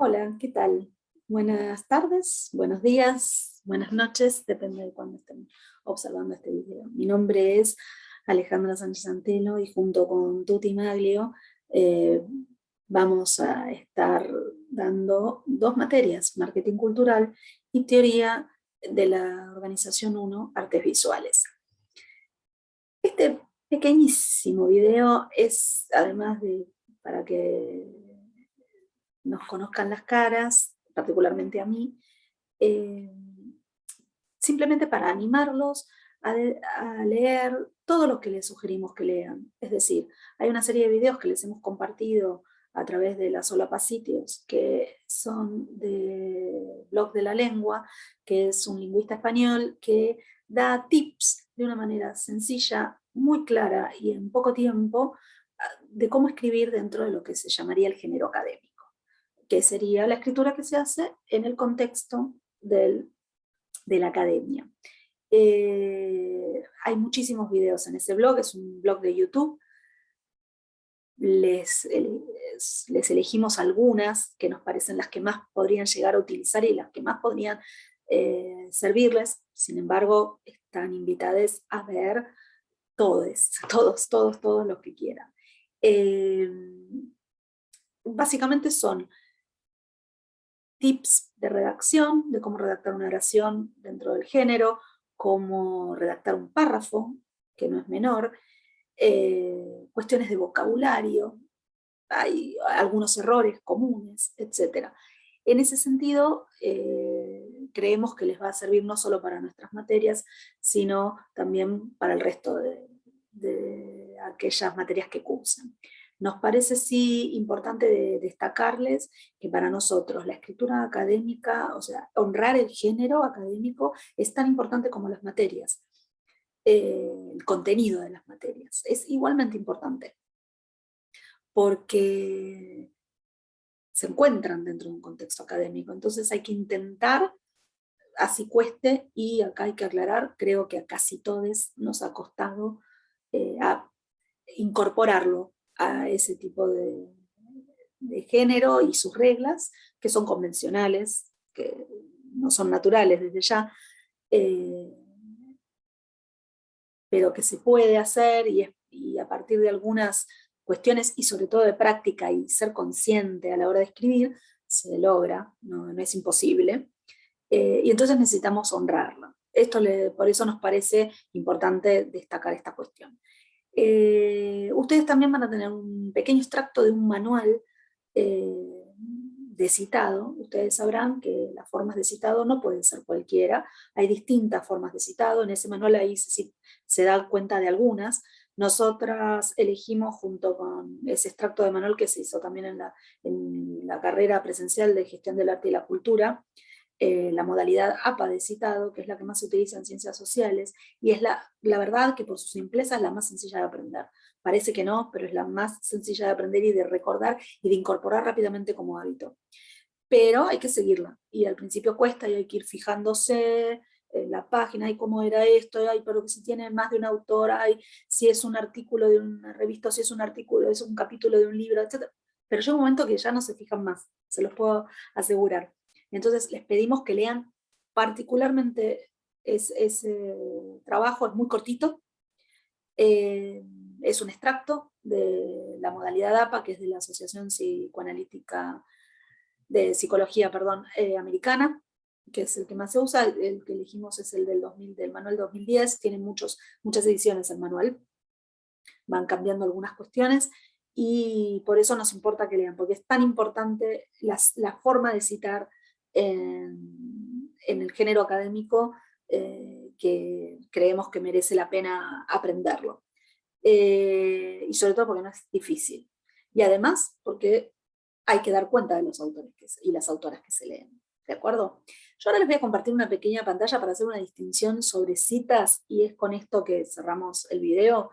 Hola, ¿qué tal? Buenas tardes, buenos días, buenas noches, depende de cuándo estén observando este video. Mi nombre es Alejandra Sánchez Antelo y junto con Tuti Maglio eh, vamos a estar dando dos materias, marketing cultural y teoría de la organización 1, artes visuales. Este pequeñísimo video es, además de para que nos conozcan las caras, particularmente a mí, eh, simplemente para animarlos a leer todo lo que les sugerimos que lean. Es decir, hay una serie de videos que les hemos compartido a través de las Solapasitios, que son de Blog de la Lengua, que es un lingüista español que da tips de una manera sencilla, muy clara y en poco tiempo, de cómo escribir dentro de lo que se llamaría el género académico, que sería la escritura que se hace en el contexto de la academia. Hay muchísimos videos en ese blog, es un blog de YouTube. Les elegimos algunas que nos parecen las que más podrían llegar a utilizar y las que más podrían servirles. Sin embargo, están invitadas a ver todos los que quieran. Básicamente son tips de redacción, de cómo redactar una oración dentro del género, cómo redactar un párrafo, que no es menor, cuestiones de vocabulario, hay algunos errores comunes, etc. En ese sentido, creemos que les va a servir no solo para nuestras materias, sino también para el resto de aquellas materias que cursan. Nos parece sí importante destacarles que para nosotros la escritura académica, o sea, honrar el género académico es tan importante como las materias. El contenido de las materias es igualmente importante porque se encuentran dentro de un contexto académico. Entonces hay que intentar, así cueste, y acá hay que aclarar, creo que a casi todos nos ha costado a incorporarlo a ese tipo de género y sus reglas, que son convencionales, que no son naturales desde ya, eh, pero que se puede hacer y a partir de algunas cuestiones y sobre todo de práctica y ser consciente a la hora de escribir, se logra, no es imposible. Y entonces necesitamos honrarlo. Por eso nos parece importante destacar esta cuestión. Ustedes también van a tener un pequeño extracto de un manual de citado. Ustedes sabrán que las formas de citado no pueden ser cualquiera, hay distintas formas de citado, en ese manual ahí se da cuenta de algunas. Nosotras elegimos junto con ese extracto de manual que se hizo también en la carrera presencial de Gestión del Arte y la Cultura, la modalidad APA de citado, que es la que más se utiliza en ciencias sociales, y es la verdad que por su simpleza es la más sencilla de aprender. Parece que no, pero es la más sencilla de aprender y de recordar y de incorporar rápidamente como hábito. Pero hay que seguirla, y al principio cuesta y hay que ir fijándose en la página, y cómo era esto, ay, pero que si tiene más de un autor, ay, si es un artículo de una revista, si es un artículo, es un capítulo de un libro, etc. Pero llega un momento que ya no se fijan más, se los puedo asegurar. Entonces les pedimos que lean particularmente ese trabajo, es muy cortito, eh, es un extracto de la modalidad APA, que es de la Asociación Psicoanalítica de Psicología, perdón, americana, que es el que más se usa. El que elegimos es el del 2000, del manual 2010, tiene muchas ediciones el manual, van cambiando algunas cuestiones, y por eso nos importa que lean, porque es tan importante la forma de citar en el género académico, que creemos que merece la pena aprenderlo. Y sobre todo porque no es difícil. Y además porque hay que dar cuenta de los autores y las autoras que se leen. ¿De acuerdo? Yo ahora les voy a compartir una pequeña pantalla para hacer una distinción sobre citas, y es con esto que cerramos el video,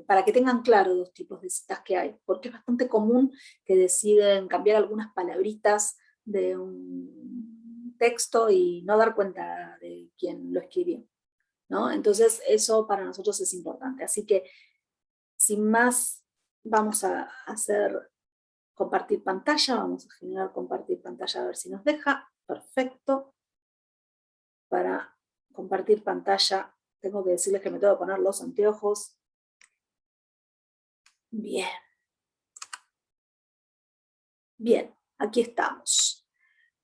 para que tengan claro dos tipos de citas que hay, porque es bastante común que deciden cambiar algunas palabritas de un texto y no dar cuenta de quién lo escribió, ¿no? Entonces eso para nosotros es importante. Así que sin más, vamos a hacer compartir pantalla, vamos a generar compartir pantalla a ver si nos deja, perfecto. Para compartir pantalla tengo que decirles que me tengo que poner los anteojos. Bien. Bien, aquí estamos.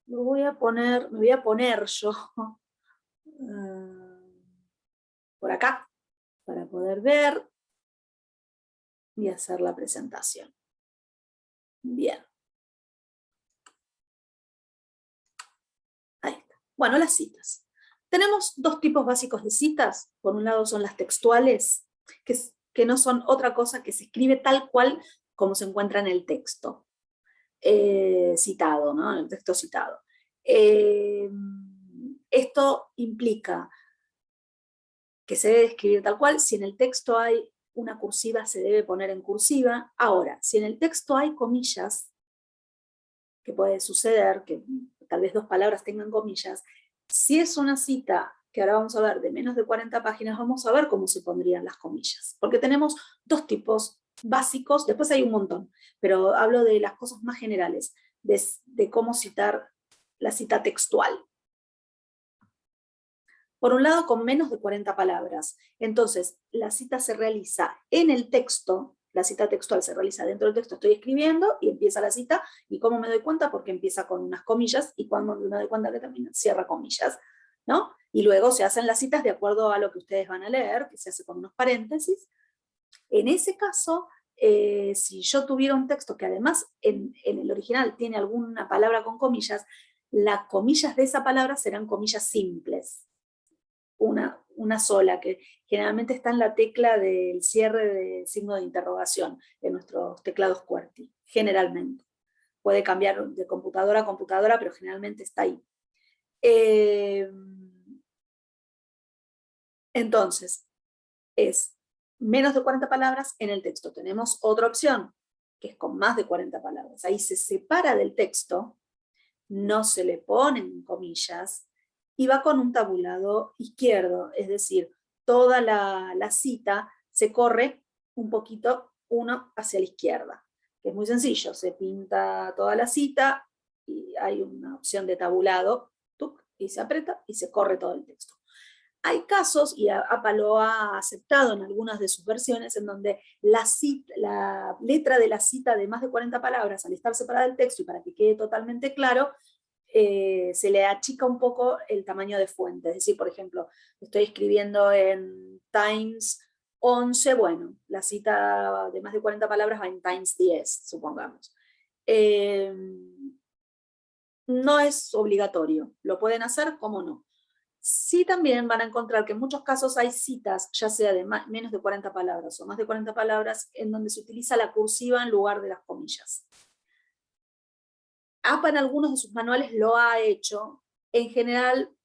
Me voy a poner yo por acá para poder ver y hacer la presentación. Bien. Ahí está. Bueno, las citas. Tenemos dos tipos básicos de citas. Por un lado son las textuales, que no son otra cosa que se escribe tal cual como se encuentra en el texto citado, ¿no? En el texto citado. Esto implica que se debe escribir tal cual. Si en el texto hay una cursiva, se debe poner en cursiva. Ahora, si en el texto hay comillas, que puede suceder, que tal vez dos palabras tengan comillas, si es una cita que ahora vamos a ver de menos de 40 páginas, vamos a ver cómo se pondrían las comillas. Porque tenemos dos tipos básicos, después hay un montón, pero hablo de las cosas más generales, de cómo citar la cita textual. Por un lado, con menos de 40 palabras. Entonces, la cita se realiza en el texto, la cita textual se realiza dentro del texto, estoy escribiendo y empieza la cita, y ¿cómo me doy cuenta? Porque empieza con unas comillas, y cuando me doy cuenta que termina, cierra comillas, ¿no? Y luego se hacen las citas de acuerdo a lo que ustedes van a leer, que se hace con unos paréntesis. En ese caso, si yo tuviera un texto que además en el original tiene alguna palabra con comillas, las comillas de esa palabra serán comillas simples. Una sola, que generalmente está en la tecla del cierre de signo de interrogación en nuestros teclados QWERTY, generalmente. Puede cambiar de computadora a computadora, pero generalmente está ahí. Entonces, es menos de 40 palabras en el texto. Tenemos otra opción, que es con más de 40 palabras. Ahí se separa del texto, no se le ponen comillas, y va con un tabulado izquierdo, es decir, toda la cita se corre un poquito uno hacia la izquierda, que es muy sencillo, se pinta toda la cita y hay una opción de tabulado, y se aprieta y se corre todo el texto. Hay casos, y APA lo ha aceptado en algunas de sus versiones, en donde la letra de la cita de más de 40 palabras, al estar separada del texto y para que quede totalmente claro, se le achica un poco el tamaño de fuente. Es decir, por ejemplo, estoy escribiendo en Times 11, bueno, la cita de más de 40 palabras va en Times 10, supongamos. No es obligatorio, lo pueden hacer, ¿cómo no? Sí, también van a encontrar que en muchos casos hay citas, ya sea de menos de 40 palabras o más de 40 palabras, en donde se utiliza la cursiva en lugar de las comillas. APA en algunos de sus manuales lo ha hecho. En general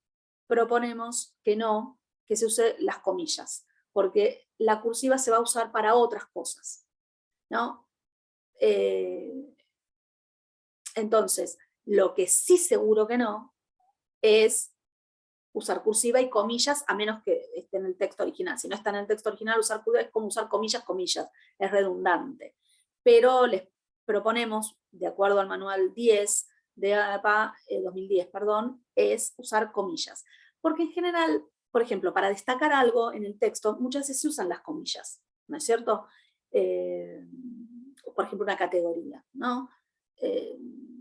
proponemos que no, que se use las comillas, porque la cursiva se va a usar para otras cosas, ¿no? Entonces, lo que sí seguro que no es usar cursiva y comillas, a menos que esté en el texto original. Si no está en el texto original, usar cursiva es como usar comillas, comillas, es redundante. Pero les proponemos, de acuerdo al manual 10 de APA, 2010, perdón, es usar comillas. Porque en general, por ejemplo, para destacar algo en el texto, muchas veces se usan las comillas, ¿no es cierto? Por ejemplo, una categoría, ¿no?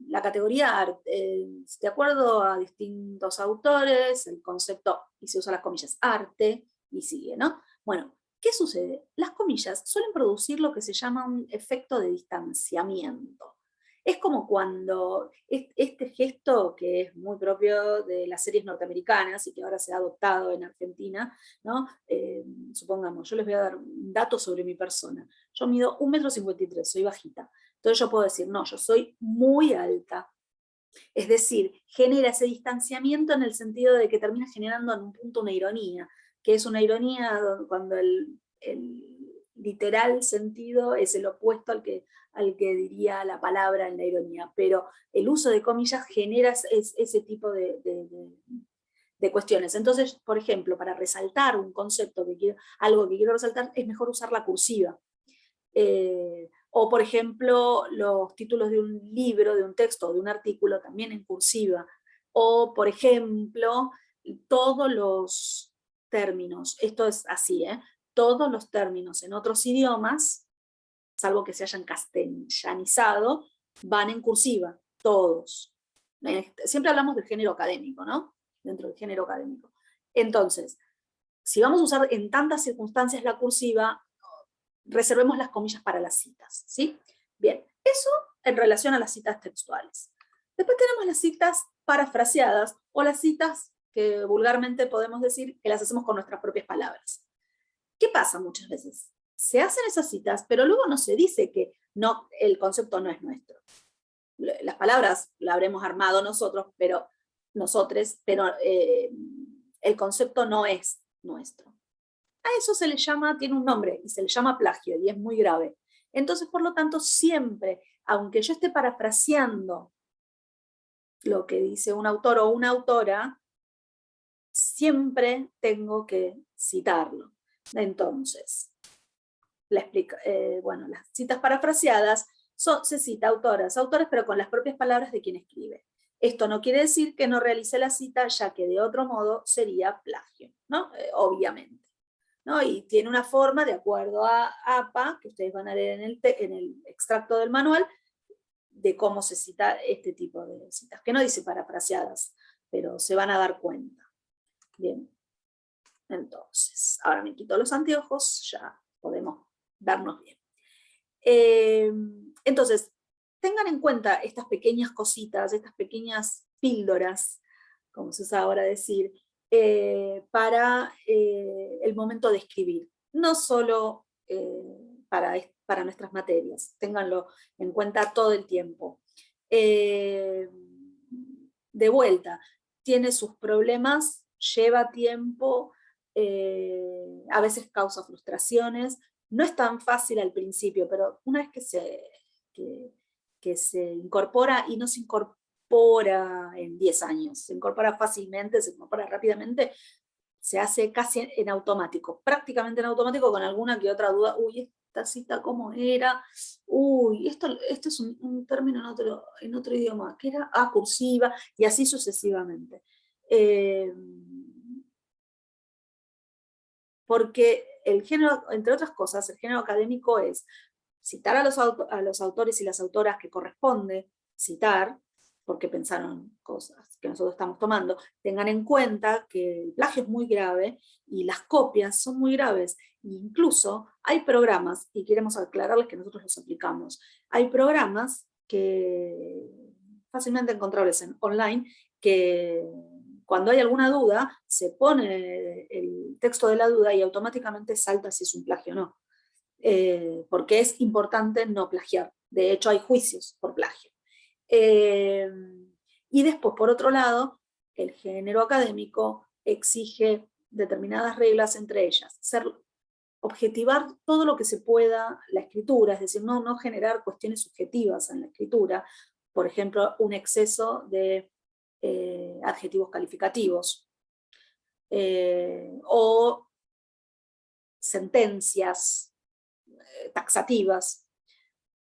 La categoría, de acuerdo a distintos autores, el concepto, y se usa las comillas, arte, y sigue, ¿no? Bueno, ¿qué sucede? Las comillas suelen producir lo que se llama un efecto de distanciamiento. Es como cuando este gesto, que es muy propio de las series norteamericanas y que ahora se ha adoptado en Argentina, ¿no? Supongamos, yo les voy a dar un dato sobre mi persona. Yo mido 1,53 m, soy bajita. Entonces yo puedo decir, no, yo soy muy alta. Es decir, genera ese distanciamiento en el sentido de que termina generando en un punto una ironía, que es una ironía cuando el literal sentido es el opuesto al que diría la palabra en la ironía, pero el uso de comillas genera ese tipo de cuestiones. Entonces, por ejemplo, para resaltar un concepto, algo que quiero resaltar, es mejor usar la cursiva. O, por ejemplo, los títulos de un libro, de un texto o de un artículo también en cursiva. O, por ejemplo, todos los términos, esto es así, todos los términos en otros idiomas, salvo que se hayan castellanizado, van en cursiva, todos. Siempre hablamos del género académico, ¿no? Dentro del género académico. Entonces, si vamos a usar en tantas circunstancias la cursiva, reservemos las comillas para las citas, ¿sí? Bien, eso en relación a las citas textuales. Después tenemos las citas parafraseadas o las citas que vulgarmente podemos decir que las hacemos con nuestras propias palabras. ¿Qué pasa muchas veces? Se hacen esas citas, pero luego no se dice que no, el concepto no es nuestro. Las palabras las habremos armado nosotros, pero el concepto no es nuestro. A eso se le llama, tiene un nombre, y se le llama plagio, y es muy grave. Entonces, por lo tanto, siempre, aunque yo esté parafraseando lo que dice un autor o una autora, siempre tengo que citarlo. Entonces, las citas parafraseadas se cita autoras, autores, pero con las propias palabras de quien escribe. Esto no quiere decir que no realice la cita, ya que de otro modo sería plagio, ¿no? Obviamente. ¿No? Y tiene una forma, de acuerdo a APA, que ustedes van a leer en el extracto del manual, de cómo se cita este tipo de citas, que no dice parafraseadas, pero se van a dar cuenta. Bien, entonces, ahora me quito los anteojos, ya podemos vernos bien. Entonces, tengan en cuenta estas pequeñas cositas, estas pequeñas píldoras, como se usa ahora decir, para el momento de escribir. No solo para nuestras materias, ténganlo en cuenta todo el tiempo. De vuelta, tiene sus problemas, lleva tiempo, a veces causa frustraciones. No es tan fácil al principio, pero una vez que se incorpora, y no se incorpora en 10 años, se incorpora fácilmente, se incorpora rápidamente, se hace casi en automático, prácticamente en automático, con alguna que otra duda. Uy, esta cita cómo era, uy, esto es un término en otro idioma, ¿qué era? Ah, cursiva, y así sucesivamente. Porque el género, entre otras cosas, el género académico es citar a los autores y las autoras que corresponde citar, porque pensaron cosas que nosotros estamos tomando. Tengan en cuenta que el plagio es muy grave y las copias son muy graves. E incluso hay programas, y queremos aclararles que nosotros los aplicamos, hay programas que fácilmente encontrables online, que cuando hay alguna duda, se pone el texto de la duda y automáticamente salta si es un plagio o no. Porque es importante no plagiar. De hecho, hay juicios por plagio. Y después, por otro lado, el género académico exige determinadas reglas, entre ellas objetivar todo lo que se pueda la escritura, es decir, no generar cuestiones subjetivas en la escritura, por ejemplo, un exceso de adjetivos calificativos, o sentencias taxativas.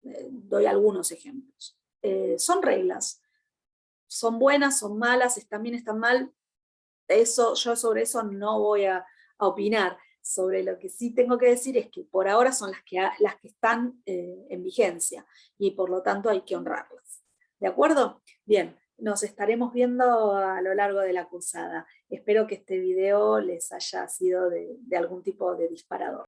Doy algunos ejemplos. Son reglas, son buenas, son malas, están bien, están mal. Yo sobre eso no voy a opinar. Sobre lo que sí tengo que decir es que por ahora son las que están en vigencia, y por lo tanto hay que honrarlas. ¿De acuerdo? Bien, nos estaremos viendo a lo largo de la cursada. Espero que este video les haya sido de algún tipo de disparador.